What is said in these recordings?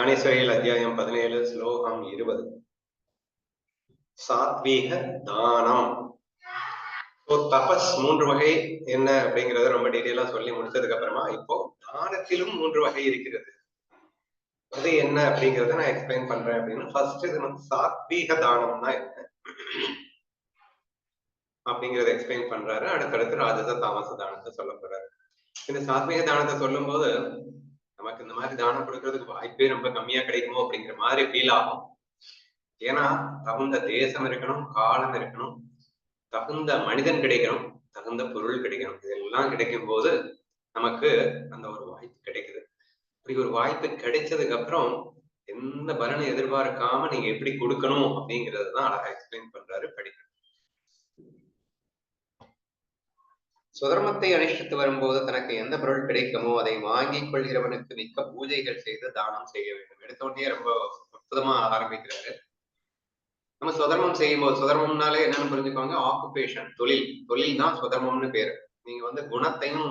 ஞானேஸ்வரியில் அத்தியாயம் 17 ஸ்லோகம் 20. சாத்வீக தானம். தபஸ் 3 வகை என்ன அப்படிங்கறத ரொம்ப டீட்டெயிலா சொல்லி முடிச்சதுக்கு அப்புறமா இப்போ தானத்திலும் 3 வகை இருக்கிறது. அது என்ன அப்படிங்கறத நான் எக்ஸ்பிளைன் பண்றேன் அப்படின்னு. ஃபர்ஸ்ட் இது வந்து சாத்வீக தானம்னா என்ன அப்படிங்கறத எக்ஸ்பிளைன் பண்றாரு. அடுத்தடுத்து ராஜச தாமச தானத்தை சொல்ல போறாரு. இந்த சாத்வீக தானத்தை சொல்லும் போது நமக்கு இந்த மாதிரி தானம் கொடுக்கறதுக்கு வாய்ப்பே ரொம்ப கம்மியா கிடைக்குமோ அப்படிங்கிற மாதிரி ஃபீல் ஆகும். ஏன்னா தகுந்த தேசம் இருக்கணும், காலம் இருக்கணும், தகுந்த மனிதன் கிடைக்கணும், தகுந்த பொருள் கிடைக்கணும். இதெல்லாம் கிடைக்கும் போது நமக்கு அந்த ஒரு வாய்ப்பு கிடைக்குது. இப்படி ஒரு வாய்ப்பு கிடைச்சதுக்கு அப்புறம் எந்த பலனை எதிர்பார்க்காம நீங்க எப்படி கொடுக்கணும் அப்படிங்கிறது தான் அழகா எக்ஸ்பிளைன் பண்றாரு. படிக்கணும். சுதர்மத்தை அனுஷ்டித்து வரும்போது தனக்கு எந்த பொருள் கிடைக்குமோ அதை வாங்கிக் கொள்கிறவனுக்கு மிக்க பூஜைகள் செய்து தானம் செய்ய வேண்டும். எடுத்தோடனே ரொம்ப அற்புதமா ஆரம்பிக்கிறாரு. நம்ம சுதர்மம் செய்யும் போது, சுதர்மம்னாலே என்னன்னு புரிஞ்சுக்கோங்க, ஆக்குபேஷன், தொழில் தான் சுதர்மம்னு பேரு. நீங்க வந்து குணத்தையும்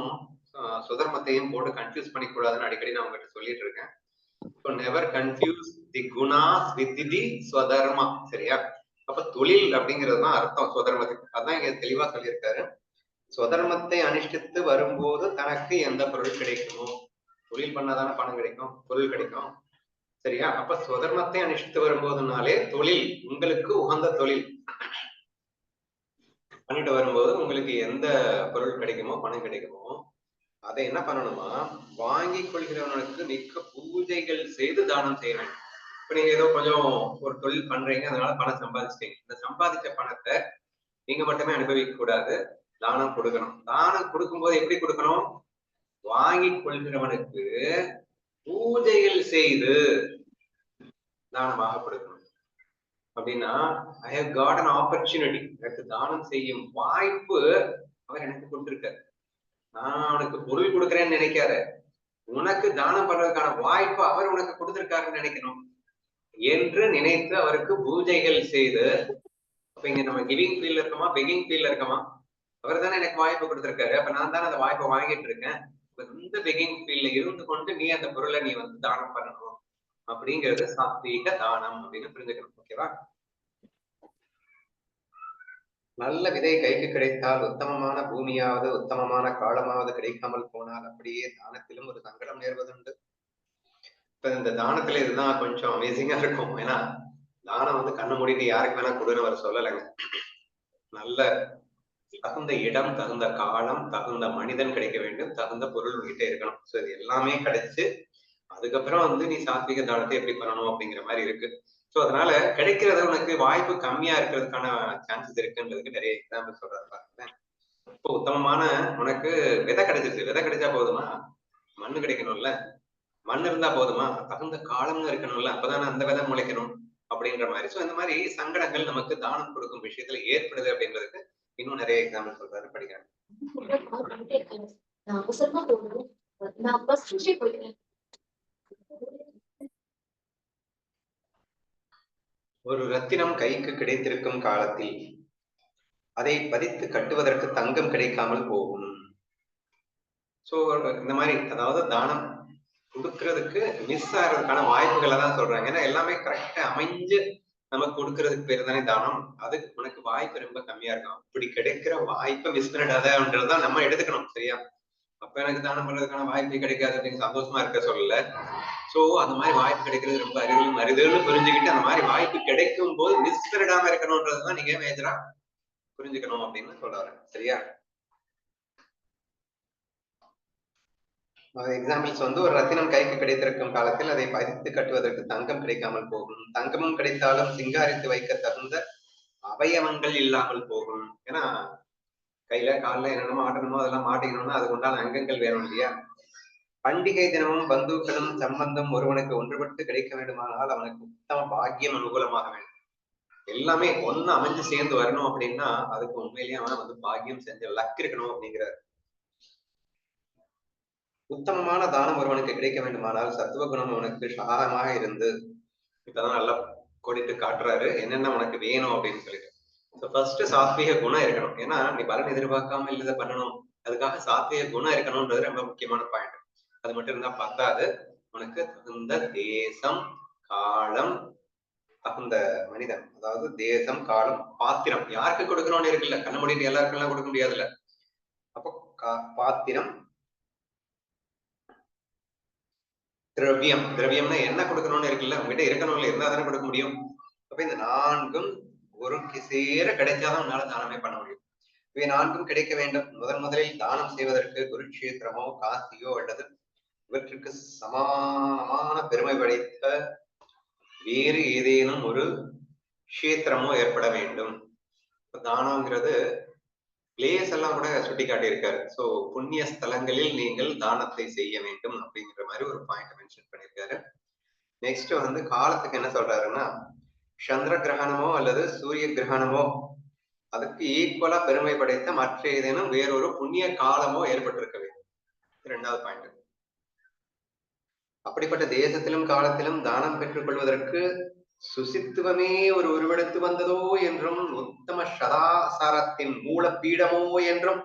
சுதர்மத்தையும் போட்டு கன்ஃபியூஸ் பண்ணிக்கூடாதுன்னு அடிக்கடி நான் உங்ககிட்ட சொல்லிட்டு இருக்கேன். ஸோ நெவர் கன்ஃபியூஸ் தி குணாஸ் வித் தி ஸ்வதர்மா. சரியா? அப்ப தொழில் அப்படிங்கிறது தான் அர்த்தம் சுதர்மத்துக்கு. அதான் இங்க தெளிவா சொல்லியிருக்காரு. சுதர்மத்தை அனுஷ்டித்து வரும்போது தனக்கு எந்த பொருள் கிடைக்குமோ, தொழில் பண்ணாதானே பணம் கிடைக்கும், பொருள் கிடைக்கும். சரியா? அப்ப சுதர்மத்தை அனுஷ்டித்து வரும்போதுனாலே தொழில், உங்களுக்கு உகந்த தொழில் பண்ணிட்டு வரும்போது உங்களுக்கு எந்த பொருள் கிடைக்குமோ, பணம் கிடைக்குமோ, அதை என்ன பண்ணணுமா, வாங்கி கொள்கிறவனுக்கு மிக்க பூஜைகள் செய்து தானம் செய்ய வேண்டும். இப்ப நீங்க ஏதோ கொஞ்சம் ஒரு தொழில் பண்றீங்க, அதனால பணம் சம்பாதிச்சிட்டீங்க. இந்த சம்பாதிச்ச பணத்தை நீங்க மட்டுமே அனுபவிக்க கூடாது, தானம் கொடுக்கணும். தானம் கொடுக்கும்போது எப்படி கொடுக்கணும்? வாங்கி கொள்கிறவனுக்கு பூஜைகள் செய்து தானமாக கொடுக்கணும். அப்படின்னா I have got an opportunity, எனக்கு தானம் செய்யும் வாய்ப்பு அவர் எனக்கு கொடுத்திருக்காரு. நான் அவனுக்கு பொருள் கொடுக்குறேன்னு நினைக்காத, உனக்கு தானம் பண்றதுக்கான வாய்ப்பு அவர் உனக்கு கொடுத்திருக்காருன்னு நினைக்கணும் என்று நினைத்து அவருக்கு பூஜைகள் செய்து. அப்ப இங்க நம்ம கிவிங் ஃபீல்ட்ல இருக்கோமா, பெகிங் ஃபீல்ட்ல இருக்கோமா? அவர் தானே எனக்கு வாய்ப்பு கொடுத்திருக்காரு, அப்ப நான் தானே அந்த வாய்ப்பை வாங்கிட்டு இருக்கேன். இந்த பெகிங் ஃபீல்ட்ல இருந்து கொண்டு நீ அந்த பொருளை நீ வந்து தானம் பண்ணணும் அப்படிங்கிறது சாத்வீக தானம் அப்படின்னு புரிஞ்சுக்கணும். ஓகேவா? நல்ல விதை கைக்கு கிடைத்தால் உத்தமமான பூமியாவது உத்தமமான காலமாவது கிடைக்காமல் போனால் அப்படியே தானத்திலும் ஒரு சங்கடம் நேர்வதுண்டு. இப்ப இந்த தானத்துல இதுதான் கொஞ்சம் அமேசிங்கா இருக்கும். ஏன்னா தானம் வந்து கண்ணு மூடிட்டு யாருக்கு வேணா கொடுன்னு அவர் சொல்லலைங்க. நல்ல தகுந்த இடம், தகுந்த காலம், தகுந்த மனிதன் கிடைக்க வேண்டும், தகுந்த பொருள் உங்ககிட்ட இருக்கணும். ஸோ இது எல்லாமே கிடைச்சு அதுக்கப்புறம் வந்து நீ சாத்விக தானத்தை எப்படி பண்ணணும் அப்படிங்கிற மாதிரி இருக்கு. ஸோ அதனால கிடைக்கிறது உனக்கு வாய்ப்பு கம்மியா இருக்கிறதுக்கான சான்சஸ் இருக்குன்றதுக்கு நிறைய எக்ஸாம்பிள் சொல்றாரு பாருங்க. இப்போ உத்தமமான உனக்கு விதை கிடைச்சிருச்சு, விதை கிடைச்சா போதுமா? மண்ணு கிடைக்கணும்ல, மண் இருந்தா போதுமா? தகுந்த காலம்னு இருக்கணும்ல, அப்பதானே அந்த விதை முளைக்கணும் அப்படின்ற மாதிரி. ஸோ இந்த மாதிரி சங்கடங்கள் நமக்கு தானம் கொடுக்கும் விஷயத்துல ஏற்படுது அப்படின்றதுக்கு இன்னும் நிறைய எக்ஸாம்பிள் சொல்றாரு. படிக்கிறேன். ஒரு ரத்தினம் கைக்கு கிடைத்திருக்கும் காலத்தில் அதை பதித்து கட்டுவதற்கு தங்கம் கிடைக்காமல் போகும். சோ இந்த மாதிரி, அதாவது தானம் கொடுக்கறதுக்கு மிஸ் ஆகிறதுக்கான வாய்ப்புகளை தான் சொல்றாங்க. ஏன்னா எல்லாமே கரெக்டா அமைஞ்சு நமக்கு கொடுக்கறதுக்கு பேர் தானே தானம். அதுக்கு உனக்கு வாய்ப்பு ரொம்ப கம்மியா இருக்கும். அப்படி கிடைக்கிற வாய்ப்பை மிஸ் பண்ணிடாதன்றதுதான் நம்ம எடுத்துக்கணும். சரியா? அப்ப எனக்கு தானம் பண்றதுக்கான வாய்ப்பு கிடைக்காது அப்படின்னு சந்தோஷமா இருக்க சொல்லல. சோ அந்த மாதிரி வாய்ப்பு கிடைக்கிறது ரொம்ப அரிதுன்னு புரிஞ்சுக்கிட்டு அந்த மாதிரி வாய்ப்பு கிடைக்கும் போது மிஸ் பண்ணிடாம இருக்கணும்ன்றதுதான் நீங்க மேஜரா புரிஞ்சுக்கணும் அப்படின்னு சொல்றாரு. சரியா? எக்ஸாம்பிள்ஸ் வந்து, ஒரு ரத்தினம் கைக்கு கிடைத்திருக்கும் காலத்தில் அதை பதித்து கட்டுவதற்கு தங்கம் கிடைக்காமல் போகும். தங்கமும் கிடைத்தாலும் சிங்காரித்து வைக்க தகுந்த அவயவங்கள் இல்லாமல் போகும். ஏன்னா கையில காலில் என்னென்னமோ ஆட்டணுமோ அதெல்லாம் மாட்டிக்கணும்னா அதுக்கு உண்டான அங்கங்கள் வேணும் இல்லையா? பண்டிகை தினமும் பந்துக்களும் சம்பந்தம் ஒருவனுக்கு ஒன்றுபட்டு கிடைக்க வேண்டுமானால் அவனுக்கு உத்தம பாக்கியம் அனுகூலமாக வேண்டும். எல்லாமே ஒன்னு அமைஞ்சு சேர்ந்து வரணும் அப்படின்னா அதுக்கு உண்மையிலேயே அவன் வந்து பாக்கியம் செஞ்ச லக் இருக்கணும் அப்படிங்கிறார். உத்தமமான தானம் ஒருவனுக்கு கிடைக்க வேண்டுமானால் சத்துவ குணம் அவனுக்கு சாதகமாக இருந்து, இப்பதான் நல்லா கோடிட்டு காட்டுறாரு என்னென்ன உனக்கு வேணும் அப்படின்னு சொல்லிட்டு. ஃபர்ஸ்ட் சாத்வீக குணம் இருக்கணும். ஏன்னா நீ பலன் எதிர்பார்க்காம இல்லதை பண்ணணும், அதுக்காக சாத்வீக குணம் இருக்கணும்ன்றது ரொம்ப முக்கியமான பாயிண்ட். அது மட்டும் இருந்தா பத்தாது, உனக்கு தகுந்த தேசம் காலம் தகுந்த மனிதன், அதாவது தேசம் காலம் பாத்திரம், யாருக்கு கொடுக்கணும்னு இருக்குல்ல, கண்ண மூடிட்டு எல்லாருக்கும் எல்லாம் கொடுக்க முடியாதுல்ல. அப்போ பாத்திரம், திரவியம், திரவியம்னா என்ன கொடுக்கணும்னு இருக்குல்ல, உங்ககிட்ட இருக்கணும்ல, இருந்தா தானே கொடுக்க முடியும். அப்ப இந்த நான்கும் ஒரு சேர கிடைச்சாதான் உன்னால தானமே பண்ண முடியும். இவை நான்கும் கிடைக்க வேண்டும். முதலில் தானம் செய்வதற்கு குருட்சேத்திரமோ காசியோ அல்லது இவற்றுக்கு சமானமான பெருமை படைத்த வேறு ஏதேனும் ஒரு கஷேத்திரமோ ஏற்பட வேண்டும். தானம்ங்கிறது பிளேஸ் எல்லாம் கூட சுட்டி காட்டியிருக்காரு. சோ புண்ணிய ஸ்தலங்களில் நீங்கள் தானத்தை செய்ய வேண்டும் அப்படிங்கிற மாதிரி ஒரு பாயிண்ட் மென்ஷன் பண்ணியிருக்காரு. நெக்ஸ்ட் வந்து காலத்துக்கு என்ன சொல்றாருன்னா, சந்திர கிரகணமோ அல்லது சூரிய கிரகணமோ அதுக்கு ஈக்குவலா பெருமை படைத்த மற்ற ஏதேனும் வேறொரு புண்ணிய காலமோ ஏற்பட்டிருக்க வேண்டும். இரண்டாவது பாயிண்ட். அப்படிப்பட்ட தேசத்திலும் காலத்திலும் தானம் பெற்றுக் கொள்வதற்கு சுசித்துவமே ஒரு உருவெடுத்து வந்ததோ என்றும், உத்தம சதாசாரத்தின் மூல பீடமோ என்றும்,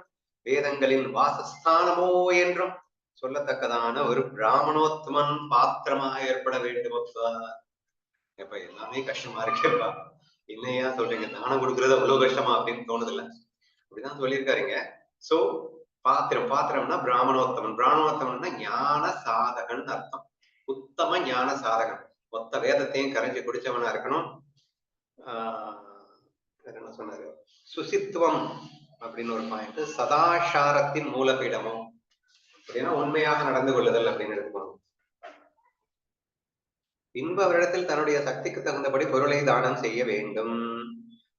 வேதங்களின் வாசஸ்தானமோ என்றும் சொல்லத்தக்கதான ஒரு பிராமணோத்தமன் பாத்திரமாக ஏற்பட வேண்டும். எப்ப எல்லாமே கஷ்டமா இருக்கேப்பா, என்னையா சொல்றீங்க, தானம் கொடுக்கறது அவ்வளவு கஷ்டமா அப்படின்னு தோணுதில்ல. அப்படிதான் சொல்லியிருக்காருங்க. சோ பாத்திரம், பாத்திரம்னா பிராமணோத்தமன், பிராமணோத்தமன்னா ஞான சாதகன் அர்த்தம். உத்தம ஞான சாதகன், மொத்த வேதத்தையும் கரைஞ்சி குடிச்சவனா இருக்கணும். என்ன சொன்னாரு, சுசித்துவம் அப்படின்னு ஒரு பாயிண்ட், சதாசாரத்தின் மூலபீடமும் அப்படின்னா உண்மையாக நடந்து கொள்ளுதல் அப்படின்னு எடுத்துக்கணும். பின்பு அவரிடத்தில் தன்னுடைய சக்திக்கு தகுந்தபடி பொருளை தானம் செய்ய வேண்டும்.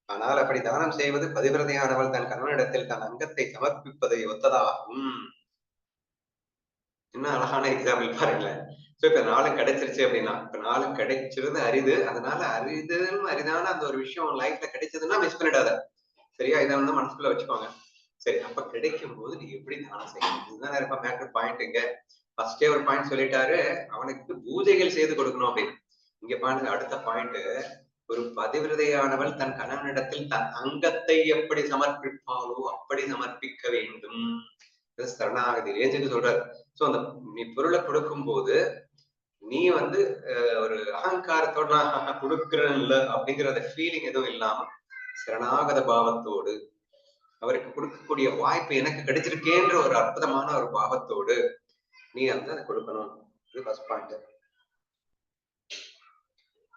ஆனால் அப்படி தானம் செய்வது பதிவிரதையானவள் தன் கணவனிடத்தில் தன் அங்கத்தை சமர்ப்பிப்பதை ஒத்ததாகும். என்ன அழகான எக்ஸாம்பிள் பாருங்களேன். சோ இப்ப நாளும் கிடைச்சிருச்சு அப்படின்னா, இப்ப நாளும் கிடைச்சிருது அரிது, அதனால அரிதான அந்த ஒரு விஷயம் லைஃப்ல கிடைச்சதுன்னா மிஸ் பண்ணிடாத, சரியா? இதை வந்து மனசுக்குள்ள வச்சுக்கோங்க. சரி, அப்ப கிடைக்கும் போது நீ எப்படி தானம் செய்யணும், இதுதான் இருப்ப மேட்டர் பாயிண்ட்டுங்க. ஃபர்ஸ்டே ஒரு பாயிண்ட் சொல்லிட்டாரு, அவனுக்கு பூஜைகள் செய்து கொடுக்கணும் அப்படின்னு. இங்க பாருங்க அடுத்த பாயிண்ட், ஒரு பதிவிரதையானவள் தன் கணவனிடத்தில் தன் அங்கத்தை எப்படி சமர்ப்பிப்பாளோ அப்படி சமர்ப்பிக்க வேண்டும். சரணாகதி ரேஞ்சுக்கு சொல்றாரு. சோ அந்த நீ பொருளை கொடுக்கும் போது நீ வந்து ஒரு அகங்காரத்தோட நான் கொடுக்குறேன்ல அப்படிங்கிற ஃபீலிங் எதுவும் இல்லாம சரணாகத பாவத்தோடு, அவருக்கு கொடுக்கக்கூடிய வாய்ப்பு எனக்கு கிடைச்சிருக்கேன்ற ஒரு அற்புதமான ஒரு பாவத்தோடு நீ வந்து அதை கொடுக்கணும். இது ஃபர்ஸ்ட் பாயிண்ட்.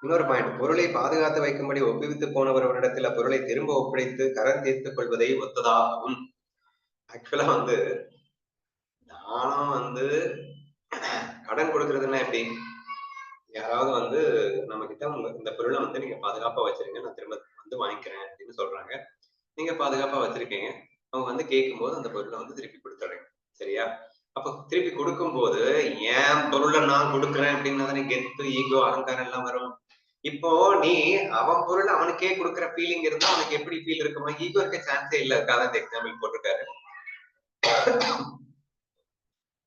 இன்னொரு பாயிண்ட், பொருளை பாதுகாத்து வைக்கும்படி ஒப்புவித்து போனவரிடத்தில் பொருளை திரும்ப ஒப்படைத்து கரம் தீர்த்துக் கொள்வதை ஒத்ததாகவும். ஆக்சுவலா வந்து தானம் வந்து கடன் கொடுக்கறதுன்னா எப்படி, யாராவது வந்து நம்ம கிட்ட இந்த பொருளை வந்து நீங்க பாதுகாப்பா வச்சிருங்க, நான் திரும்ப வந்து வாங்கிக்கிறேன் அப்படின்னு சொல்றாங்க. நீங்க பாதுகாப்பா வச்சிருக்கீங்க, அவங்க வந்து கேட்கும் போது அந்த பொருளை வந்து திருப்பி கொடுத்துறீங்க, சரியா? அப்ப திருப்பி கொடுக்கும் போது ஏன் பொருளை நான் கொடுக்குறேன் அப்படின்னா கெத்து, ஈகோ, அகங்காரம் எல்லாம் வரும். இப்போ நீ அவன் பொருள் அவனுக்கே கொடுக்குற ஃபீலிங் இருந்தா அவனுக்கு எப்படி ஃபீல் இருக்குமா? ஈகோ இருக்க சான்ஸே இல்ல, இருக்காத அந்த எக்ஸாம்பிள் போட்டிருக்காரு.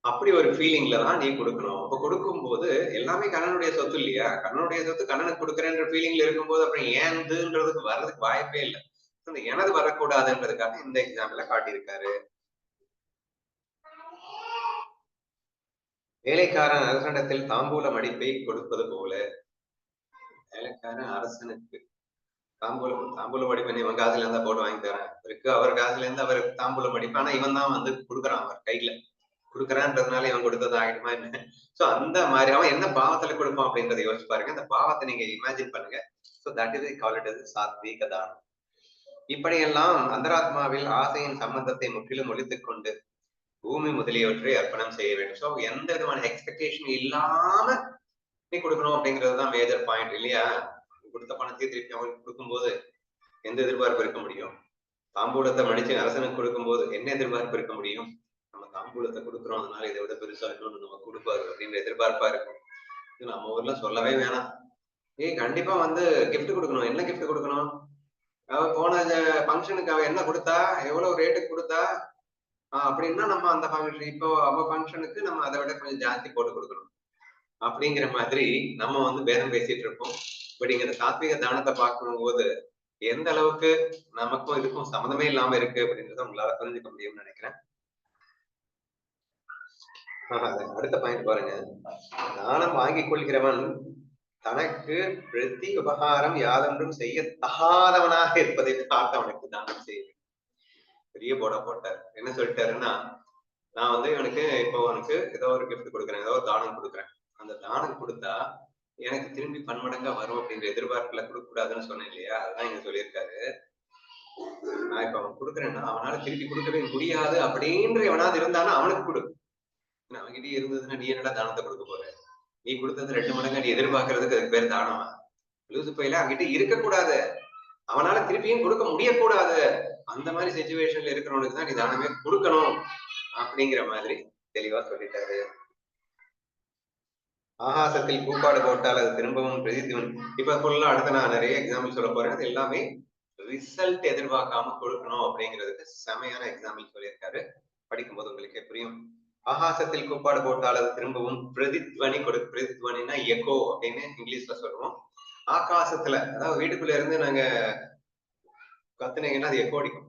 அப்படி ஒரு ஃபீலிங்ல தான் நீ கொடுக்கணும். அப்ப கொடுக்கும் போது எல்லாமே கண்ணனுடைய சொத்து இல்லையா, கண்ணனுடைய சொத்து கண்ணனுக்கு கொடுக்குறேன்ற ஃபீலிங்ல இருக்கும்போது அப்புறம் ஏன்துன்றதுக்கு வர்றதுக்கு வாய்ப்பே இல்லை. அந்த எனது வரக்கூடாதுன்றதுக்காக இந்த எக்ஸாம்பிள காட்டியிருக்காரு. வேலைக்காரன் அரசனிடத்தில் தாம்பூல மடிப்பை கொடுப்பது போல, வேலைக்காரன் அரசனுக்கு தாம்பூல மடிப்பை இவன் காசுல இருந்தா போட்டு வாங்கி தரேன், இருக்கு அவர் காசுல இருந்து அவருக்கு தாம்பூல மடிப்பு, ஆனா இவன் தான் வந்து கொடுக்குறான், அவர் கையில கொடுக்குறான்றதுனால இவன் கொடுத்தது ஆகிடுமா என்ன? சோ அந்த மாதிரி அவன் என்ன பாவத்துல கொடுப்பான் அப்படின்றத யோசிச்சு பாருங்க. அந்த பாவத்தை நீங்க இமேஜின் பண்ணுங்க. So that is call it is சாத்வீக தானம். இப்படியெல்லாம் அந்தராத்மாவில் ஆசையின் சம்பந்தத்தை முற்றிலும் ஒழித்துக் கொண்டு பூமி முதலியவற்றை அர்ப்பணம் செய்ய வேண்டும். ஸோ எந்த விதமான எக்ஸ்பெக்டேஷன் இல்லாம நீ கொடுக்கணும் அப்படிங்கிறது தான் மேஜர் பாயிண்ட் இல்லையா? கொடுத்த பணத்தை திருப்பி அவங்களுக்கு கொடுக்கும்போது எந்த எதிர்பார்ப்பு இருக்க முடியும்? தாம்பூலத்தை மடிச்சு அரசனுக்கு கொடுக்கும் போது என்ன எதிர்பார்ப்பு இருக்க முடியும்? நம்ம தாம்பூலத்தை கொடுக்குறோம், அதனால இதை விட பெருசா இன்னொன்னு நம்ம கொடுப்பாரு அப்படின்ற எதிர்பார்ப்பா இருக்கும். இது நம்ம ஊர்ல சொல்லவே வேணாம். கண்டிப்பா வந்து கிஃப்ட் கொடுக்கணும். என்ன கிஃப்ட் கொடுக்கணும்? அவ போன ஃபங்க்ஷனுக்கு அவ என்ன கொடுத்தா, எவ்வளவு ரேட்டுக்கு கொடுத்தா அப்படின்னா நம்ம அந்த ஃபங்க்ஷன், இப்போ அவ ஃபங்க்ஷனுக்கு நம்ம அதை விட கொஞ்சம் ஜாஸ்தி போட்டு கொடுக்கணும் அப்படிங்கிற மாதிரி நம்ம வந்து பேரம் பேசிட்டு இருப்போம். பட் இங்க சாத்விக தானத்தை பார்க்கும் போது எந்த அளவுக்கு நமக்கும் இதுக்கும் சம்மந்தமே இல்லாம இருக்கு அப்படின்றத உங்களால புரிஞ்சுக்க முடியும்னு நினைக்கிறேன். அடுத்த பாயிண்ட் பாருங்க. தானம் வாங்கிக் கொள்கிறவன் தனக்கு பிரதி உபகாரம் யாதொன்றும் செய்ய தகாதவனாக இருப்பதை பார்த்து அவனுக்கு தானம் செய்ய. பெரிய போர்டா போட்டார். என்ன சொல்லிட்டாருன்னா, நான் வந்து இவனுக்கு இப்போ அவனுக்கு ஏதோ ஒரு கிஃப்ட் கொடுக்குறேன், ஏதோ ஒரு தானம் கொடுக்குறேன். அந்த தானம் கொடுத்தா எனக்கு திரும்பி பன்மடங்கா வரும் அப்படின்ற எதிர்பார்ப்புல கொடுக்க கூடாதுன்னு சொன்னேன் இல்லையா? அதுதான் இங்க சொல்லியிருக்காரு. நான் இப்ப அவன் கொடுக்குறேன்னா அவனால திருப்பி கொடுக்கவே முடியாது அப்படின்ற எவனாவது இருந்தானா அவனுக்கு கொடு. அவன்கிட்ட இருந்ததுன்னா நீ என்னடா தானத்தை கொடுக்க போற? நீ கொடுத்தது 2 மடங்கா நீ எதிர்பார்க்கறதுக்கு அதுக்கு பேர் தானமா? லூசு பையில அவன்கிட்ட இருக்கக்கூடாது, அவனால திருப்பியும் கொடுக்க முடியக்கூடாது. அந்த மாதிரி சிச்சுவேஷன்ல இருக்கிறவனுக்கு தான் நீ தானமே கொடுக்கணும் அப்படிங்கிற மாதிரி தெளிவா சொல்லிட்டாரு. ஆகாசத்தில் கூப்பாடு போட்டால் அது திரும்பவும் பிரதித்துவன். இப்ப ஃபுல்லா அடுத்து நான் நிறைய எக்ஸாம்பிள் சொல்ல போறேன். அது எல்லாமே ரிசல்ட் எதிர்பார்க்காம கொடுக்கணும் அப்படிங்கிறதுக்கு செமையான எக்ஸாம்பிள் சொல்லியிருக்காரு. படிக்கும்போது உங்களுக்கே புரியும். ஆகாசத்தில் கூப்பாடு போட்டால் அது திரும்பவும் பிரதித்வனி பிரதித்வனின்னா எக்கோ அப்படின்னு இங்கிலீஷ்ல சொல்லுவோம். ஆகாசத்துல, அதாவது வீட்டுக்குள்ள இருந்து நாங்க கத்துனீங்கன்னா அது எக்கோ அடிக்கும்.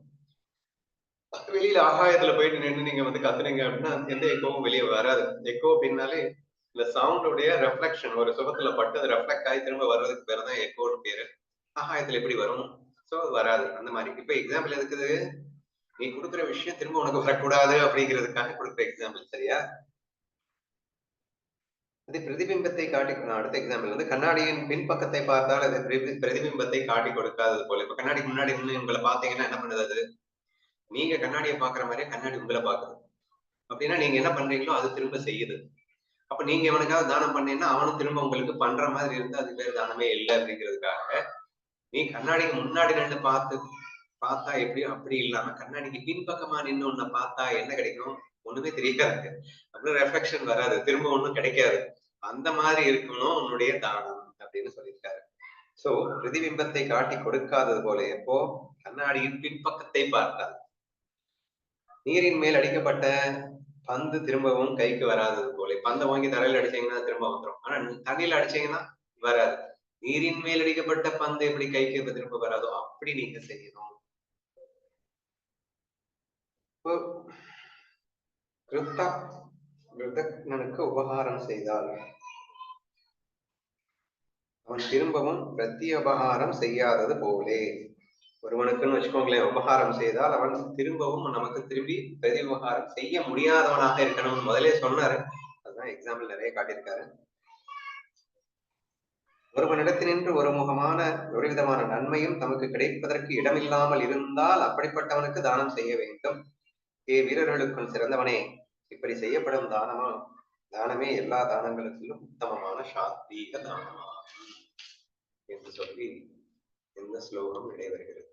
வெளியில ஆகாயத்துல போயிட்டு நின்று நீங்க வந்து கத்துனீங்க அப்படின்னா எந்த எக்கோவும் வெளியே வராது. எக்கோ அப்படின்னாலே இந்த சவுண்டுடைய ரெஃப்ளெக்ஷன், ஒரு சுகத்துல பட்டு அது ரெஃப்ளெக்ட் ஆகி திரும்ப வர்றதுக்கு பேர் தான் எக்கோன்னு பேரு. ஆகாயத்துல எப்படி வரும்? சோ வராது. அந்த மாதிரி இப்ப எக்ஸாம்பிள் இருக்குது, நீ கொடுக்குற விஷயம் திரும்ப உனக்கு வரக்கூடாது அப்படிங்கிறதுக்காக கொடுக்குற எக்ஸாம்பிள். சரியா? அது பிரதிபிம்பத்தை காட்டி, அடுத்த எக்ஸாம்பிள் வந்து கண்ணாடியின் பின்பக்கத்தை பார்த்தால் அது பிரதிபிம்பத்தை காட்டி கொடுக்காதது போல. இப்ப கண்ணாடி முன்னாடி நின்று உங்களை பாத்தீங்கன்னா என்ன பண்ணுது? அது நீங்க கண்ணாடியை பாக்குற மாதிரியே கண்ணாடி உங்களை பாக்குது. அப்படின்னா நீங்க என்ன பண்றீங்களோ அது திரும்ப செய்யுது. அப்ப நீங்க எவனுக்காவது தானம் பண்ணீங்கன்னா அவனும் திரும்ப உங்களுக்கு பண்ற மாதிரி இருந்து அது பேர் தானமே இல்லை அப்படிங்கிறதுக்காக நீ கண்ணாடிக்கு முன்னாடி நின்று பார்த்தா எப்படியும் அப்படி இல்லாம கண்ணாடிக்கு பின்பக்கமா நின்று உன்னை பார்த்தா என்ன கிடைக்கும்? ஒண்ணுமே தெரியாது. அப்புறம் ரெஃப்ளெக்ஷன் வராது, திரும்ப ஒண்ணும் கிடைக்காது. அந்த மாதிரி இருக்கணும் உன்னுடைய தானம் அப்படின்னு சொல்லியிருக்காரு. சோ பிரதிபிம்பத்தை காட்டி கொடுக்காதது போல எப்போ கண்ணாடியின் பின்பக்கத்தை பார்த்தால். நீரின் மேல் அடிக்கப்பட்ட பந்து திரும்பவும் கைக்கு வராதது போல. பந்தை வாங்கி தரையில அடிச்சீங்கன்னா திரும்ப வந்துடும். ஆனா தண்ணியில அடிச்சீங்கன்னா வராது. நீரின் மேல் அடிக்கப்பட்ட பந்து எப்படி கைக்கு திரும்ப வராதோ அப்படி நீங்க செய்யணும். கிருத்தக்னனுக்கு உபகாரம் செய்தால் அவன் திரும்பவும் பிரத்யுபகாரம் செய்யாதது போலே. ஒருவனுக்குன்னு வச்சுக்கோங்களேன், உபகாரம் செய்தால் அவன் திரும்பவும் நமக்கு திரும்பி பிரதிபகாரம் செய்ய முடியாதவனாக இருக்கணும்னு முதலே சொன்னாரு. அதுதான் எக்ஸாம்பிள் நிறைய காட்டியிருக்காரு. ஒருவனிடத்தினின்று ஒரு முகமான ஒரு விதமான நன்மையும் தமக்கு கிடைப்பதற்கு இடமில்லாமல் இருந்தால் அப்படிப்பட்டவனுக்கு தானம் செய்ய வேண்டும். வீரர்களுக்குள் சிறந்தவனே, இப்படி செய்யப்படும் தானமே எல்லா தானங்களுக்கும் உத்தமமான சாத்வீக தானமாகும் என்று சொல்லி இந்த ஸ்லோகம் நிறைவேறுகிறது.